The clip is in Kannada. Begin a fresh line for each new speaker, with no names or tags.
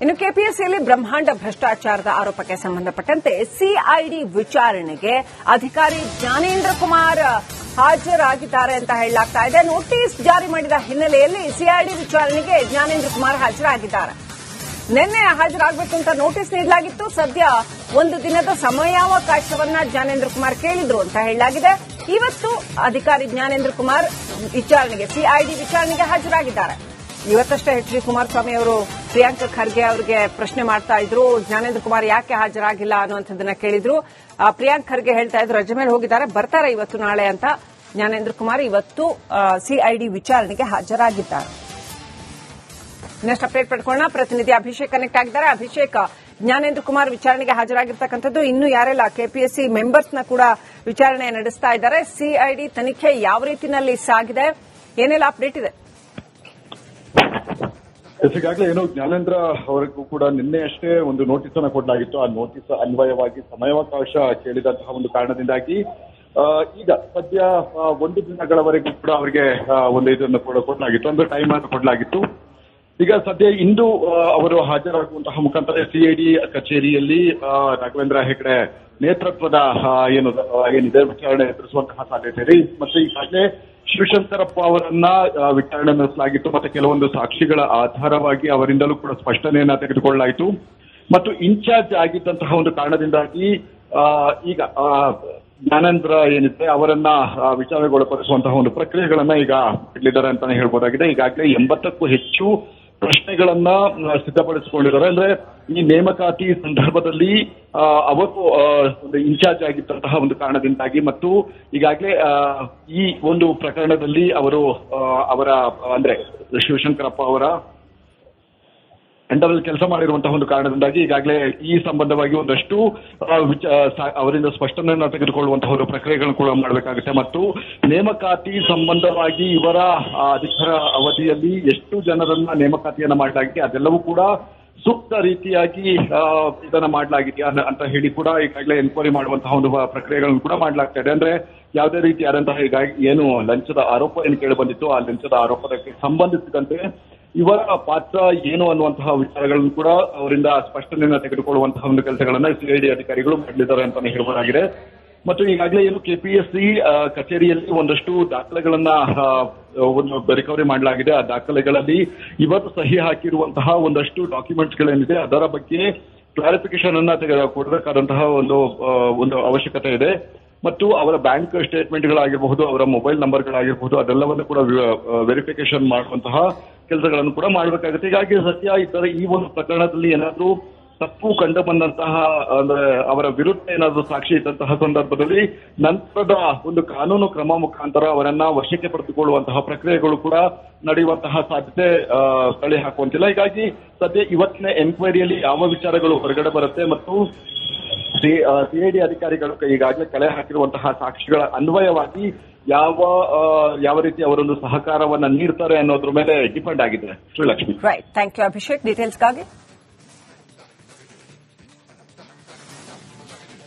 ಇನ್ನು ಕೆಪಿಎಸ್ಸಿಯಲ್ಲಿ ಬ್ರಹ್ಮಾಂಡ ಭ್ರಷ್ಟಾಚಾರದ ಆರೋಪಕ್ಕೆ ಸಂಬಂಧಪಟ್ಟಂತೆ ಸಿಐಡಿ ವಿಚಾರಣೆಗೆ ಅಧಿಕಾರಿ ಜ್ಞಾನೇಂದ್ರ ಕುಮಾರ್ ಹಾಜರಾಗಿದ್ದಾರೆ ಅಂತ ಹೇಳಲಾಗ್ತಾ ಇದೆ. ನೋಟಿಸ್ ಜಾರಿ ಮಾಡಿದ ಹಿನ್ನೆಲೆಯಲ್ಲಿ ಸಿಐಡಿ ವಿಚಾರಣೆಗೆ ಜ್ಞಾನೇಂದ್ರ ಕುಮಾರ್ ಹಾಜರಾಗಿದ್ದಾರೆ. ನಿನ್ನೆ ಹಾಜರಾಗಬೇಕು ಅಂತ ನೋಟಿಸ್ ನೀಡಲಾಗಿತ್ತು. ಸದ್ಯ ಒಂದು ದಿನದ ಸಮಯಾವಕಾಶವನ್ನ ಜ್ಞಾನೇಂದ್ರ ಕುಮಾರ್ ಕೇಳಿದ್ರು ಅಂತ ಹೇಳಲಾಗಿದೆ. ಇವತ್ತು ಅಧಿಕಾರಿ ಜ್ಞಾನೇಂದ್ರ ಕುಮಾರ್ ವಿಚಾರಣೆಗೆ ಸಿಐಡಿ ವಿಚಾರಣೆಗೆ ಹಾಜರಾಗಿದ್ದಾರೆ. ಇವತ್ತಷ್ಟೇ ಎಚ್ ಡಿ ಕುಮಾರಸ್ವಾಮಿ ಅವರು ಪ್ರಿಯಾಂಕ್ ಖರ್ಗೆ ಅವರಿಗೆ ಪ್ರಶ್ನೆ ಮಾಡ್ತಾ ಇದ್ರು. ಜ್ಞಾನೇಂದ್ರ ಕುಮಾರ್ ಯಾಕೆ ಹಾಜರಾಗಿಲ್ಲ ಅನ್ನುವಂಥದ್ದನ್ನ ಕೇಳಿದ್ರು. ಪ್ರಿಯಾಂಕ್ ಖರ್ಗೆ ಹೇಳ್ತಾ ಇದ್ರು ರಜೆ ಮೇಲೆ ಹೋಗಿದ್ದಾರೆ, ಬರ್ತಾರೆ ಇವತ್ತು ನಾಳೆ ಅಂತ. ಜ್ಞಾನೇಂದ್ರ ಕುಮಾರ್ ಇವತ್ತು ಸಿಐಡಿ ವಿಚಾರಣೆಗೆ ಹಾಜರಾಗಿದ್ದಾರೆ. Next update ಪಡ್ಕೊಳ್ಳೋಣ. ಪ್ರತಿನಿಧಿ ಅಭಿಷೇಕ್ ಕನೆಕ್ಟ್ ಆಗಿದ್ದಾರೆ. ಅಭಿಷೇಕ್, ಜ್ಞಾನೇಂದ್ರ ಕುಮಾರ್ ವಿಚಾರಣೆಗೆ ಹಾಜರಾಗಿರ್ತಕ್ಕಂಥದ್ದು, ಇನ್ನು ಯಾರೆಲ್ಲ ಕೆಪಿಎಸ್ಸಿ ಮೆಂಬರ್ಸ್ನ ಕೂಡ ವಿಚಾರಣೆ ನಡೆಸ್ತಾ ಇದ್ದಾರೆ. ಸಿಐಡಿ ತನಿಖೆ ಯಾವ ರೀತಿಯಲ್ಲಿ ಸಾಗಿದೆ, ಏನೆಲ್ಲ ಅಪ್ಡೇಟ್ ಇದೆ?
ಈಗಾಗಲೇ ಏನು ಜ್ಞಾನೇಂದ್ರ ಅವರಿಗೂ ಕೂಡ ನಿನ್ನೆ ಅಷ್ಟೇ ಒಂದು ನೋಟಿಸ್ ಅನ್ನು ಕೊಡಲಾಗಿತ್ತು. ಆ ನೋಟಿಸ್ ಅನ್ವಯವಾಗಿ ಸಮಯಾವಕಾಶ ಕೇಳಿದಂತಹ ಒಂದು ಕಾರಣದಿಂದಾಗಿ ಈಗ ಸದ್ಯ ಒಂದು ದಿನಗಳವರೆಗೂ ಕೂಡ ಅವರಿಗೆ ಒಂದು ಇದನ್ನು ಕೊಡಲಾಗಿತ್ತು, ಒಂದು ಟೈಮ್ ಅನ್ನು ಕೊಡಲಾಗಿತ್ತು. ಈಗ ಸದ್ಯ ಇಂದು ಅವರು ಹಾಜರಾಗುವಂತಹ ಮುಖಾಂತರ ಸಿಐಡಿ ಕಚೇರಿಯಲ್ಲಿ ರಾಘವೇಂದ್ರ ಹೆಗಡೆ ನೇತೃತ್ವದ ಏನಿದೆ ವಿಚಾರಣೆ ಎದುರಿಸುವಂತಹ ಸಾಧ್ಯತೆ ಇದೆ. ಮತ್ತೆ ಈಗಾಗಲೇ ಶಿವಶಂಕರಪ್ಪ ಅವರನ್ನ ವಿಚಾರಣೆ ನಡೆಸಲಾಗಿತ್ತು. ಮತ್ತೆ ಕೆಲವೊಂದು ಸಾಕ್ಷಿಗಳ ಆಧಾರವಾಗಿ ಅವರಿಂದಲೂ ಕೂಡ ಸ್ಪಷ್ಟನೆಯನ್ನ ತೆಗೆದುಕೊಳ್ಳಲಾಯಿತು. ಮತ್ತು ಇನ್ಚಾರ್ಜ್ ಆಗಿದ್ದಂತಹ ಒಂದು ಕಾರಣದಿಂದಾಗಿ ಈಗ ಜ್ಞಾನೇಂದ್ರ ಏನಿದೆ ಅವರನ್ನ ವಿಚಾರಣೆಗೊಳಪಡಿಸುವಂತಹ ಒಂದು ಪ್ರಕ್ರಿಯೆಗಳನ್ನ ಈಗ ಇಟ್ಟಿದ್ದಾರೆ ಅಂತಾನೆ ಹೇಳ್ಬೋದಾಗಿದೆ. ಈಗಾಗಲೇ 80ಕ್ಕೂ ಹೆಚ್ಚು ಪ್ರಶ್ನೆಗಳನ್ನ ಸಿದ್ಧಪಡಿಸಿಕೊಂಡಿದ್ದಾರೆ. ಅಂದ್ರೆ ಈ ನೇಮಕಾತಿ ಸಂದರ್ಭದಲ್ಲಿ ಅವರು ಒಂದು ಇನ್ಚಾರ್ಜ್ ಆಗಿದ್ದಂತಹ ಒಂದು ಕಾರಣದಿಂದಾಗಿ ಮತ್ತು ಈಗಾಗಲೇ ಈ ಒಂದು ಪ್ರಕರಣದಲ್ಲಿ ಅವರು ಅವರ ಅಂದ್ರೆ ಶಿವಶಂಕರಪ್ಪ ಅವರ ಅಂಡರಲ್ಲಿ ಕೆಲಸ ಮಾಡಿರುವಂತಹ ಒಂದು ಕಾರಣದಿಂದಾಗಿ ಈಗಾಗಲೇ ಈ ಸಂಬಂಧವಾಗಿ ಒಂದಷ್ಟು ಅವರಿಂದ ಸ್ಪಷ್ಟನೆಯನ್ನು ತೆಗೆದುಕೊಳ್ಳುವಂತಹ ಒಂದು ಪ್ರಕ್ರಿಯೆಗಳನ್ನು ಕೂಡ ಮಾಡಬೇಕಾಗುತ್ತೆ. ಮತ್ತು ನೇಮಕಾತಿ ಸಂಬಂಧವಾಗಿ ಇವರ ಅಧಿಕಾರ ಅವಧಿಯಲ್ಲಿ ಎಷ್ಟು ಜನರನ್ನ ನೇಮಕಾತಿಯನ್ನ ಮಾಡಲಾಗಿದೆ ಅದೆಲ್ಲವೂ ಕೂಡ ಸೂಕ್ತ ರೀತಿಯಾಗಿ ಇದನ್ನ ಮಾಡಲಾಗಿದೆಯಾ ಅಂತ ಹೇಳಿ ಕೂಡ ಈಗಾಗಲೇ ಎನ್ಕ್ವೈರಿ ಮಾಡುವಂತಹ ಒಂದು ಪ್ರಕ್ರಿಯೆಗಳನ್ನು ಕೂಡ ಮಾಡಲಾಗ್ತಾ ಇದೆ. ಅಂದ್ರೆ ಯಾವುದೇ ರೀತಿಯಾದಂತಹ ಹೀಗಾಗಿ ಏನು ಲಂಚದ ಆರೋಪ ಏನು ಕೇಳಿ ಬಂದಿತ್ತು ಆ ಲಂಚದ ಆರೋಪಕ್ಕೆ ಸಂಬಂಧಿಸಿದಂತೆ ಇವರ ಪಾತ್ರ ಏನು ಅನ್ನುವಂತಹ ವಿಚಾರಗಳನ್ನು ಕೂಡ ಅವರಿಂದ ಸ್ಪಷ್ಟನೆಯನ್ನ ತೆಗೆದುಕೊಳ್ಳುವಂತಹ ಒಂದು ಕೆಲಸಗಳನ್ನ ಸಿಐಡಿ ಅಧಿಕಾರಿಗಳು ಮಾಡಲಿದ್ದಾರೆ ಅಂತಾನೆ ಹೇಳಬಹುದಾಗಿದೆ. ಮತ್ತು ಈಗಾಗಲೇ ಏನು ಕೆಪಿಎಸ್ಸಿ ಕಚೇರಿಯಲ್ಲಿ ಒಂದಷ್ಟು ದಾಖಲೆಗಳನ್ನ ಒಂದು ರಿಕವರಿ ಮಾಡಲಾಗಿದೆ. ಆ ದಾಖಲೆಗಳಲ್ಲಿ ಇವತ್ತು ಸಹಿ ಹಾಕಿರುವಂತಹ ಒಂದಷ್ಟು ಡಾಕ್ಯುಮೆಂಟ್ಸ್ಗಳೇನಿದೆ ಅದರ ಬಗ್ಗೆ ಕ್ಲಾರಿಫಿಕೇಶನ್ ಅನ್ನ ಕೊಡಬೇಕಾದಂತಹ ಒಂದು ಅವಶ್ಯಕತೆ ಇದೆ. ಮತ್ತು ಅವರ ಬ್ಯಾಂಕ್ ಸ್ಟೇಟ್ಮೆಂಟ್ಗಳಾಗಿರಬಹುದು, ಅವರ ಮೊಬೈಲ್ ನಂಬರ್ಗಳಾಗಿರಬಹುದು, ಅದೆಲ್ಲವನ್ನು ಕೂಡ ವೆರಿಫಿಕೇಶನ್ ಮಾಡುವಂತಹ ಕೆಲಸಗಳನ್ನು ಕೂಡ ಮಾಡಬೇಕಾಗುತ್ತೆ. ಹೀಗಾಗಿ ಸತ್ಯ ಇದ್ದರೆ ಈ ಒಂದು ಪ್ರಕರಣದಲ್ಲಿ ಏನಾದರೂ ತಪ್ಪು ಕಂಡು ಬಂದಂತಹ ಅಂದ್ರೆ ಅವರ ವಿರುದ್ಧ ಏನಾದರೂ ಸಾಕ್ಷಿ ಇದ್ದಂತಹ ಸಂದರ್ಭದಲ್ಲಿ ನಂತರದ ಒಂದು ಕಾನೂನು ಕ್ರಮ ಮುಖಾಂತರ ಅವರನ್ನ ವಶಕ್ಕೆ ಪಡೆದುಕೊಳ್ಳುವಂತಹ ಪ್ರಕ್ರಿಯೆಗಳು ಕೂಡ ನಡೆಯುವಂತಹ ಸಾಧ್ಯತೆ ತಳ್ಳಿ ಹಾಕುವಂತಿಲ್ಲ. ಹೀಗಾಗಿ ಸದ್ಯ ಇವತ್ತಿನ ಎನ್ಕ್ವೈರಿಯಲ್ಲಿ ಯಾವ ವಿಚಾರಗಳು ಹೊರಗಡೆ ಬರುತ್ತೆ ಮತ್ತು ಸಿಐಡಿ ಅಧಿಕಾರಿಗಳು ಈಗಾಗಲೇ ಕಲೆ ಹಾಕಿರುವಂತಹ ಸಾಕ್ಷಿಗಳ ಅನ್ವಯವಾಗಿ ಯಾವ ರೀತಿ ಅವರೊಂದು ಸಹಕಾರವನ್ನ ನೀಡ್ತಾರೆ ಅನ್ನೋದ್ರ ಮೇಲೆ ಡಿಪೆಂಡ್ ಆಗಿದೆ. Srilakshmi.
Right, thank you Abhishek ಡೀಟೇಲ್ಸ್ಗಾಗಿ.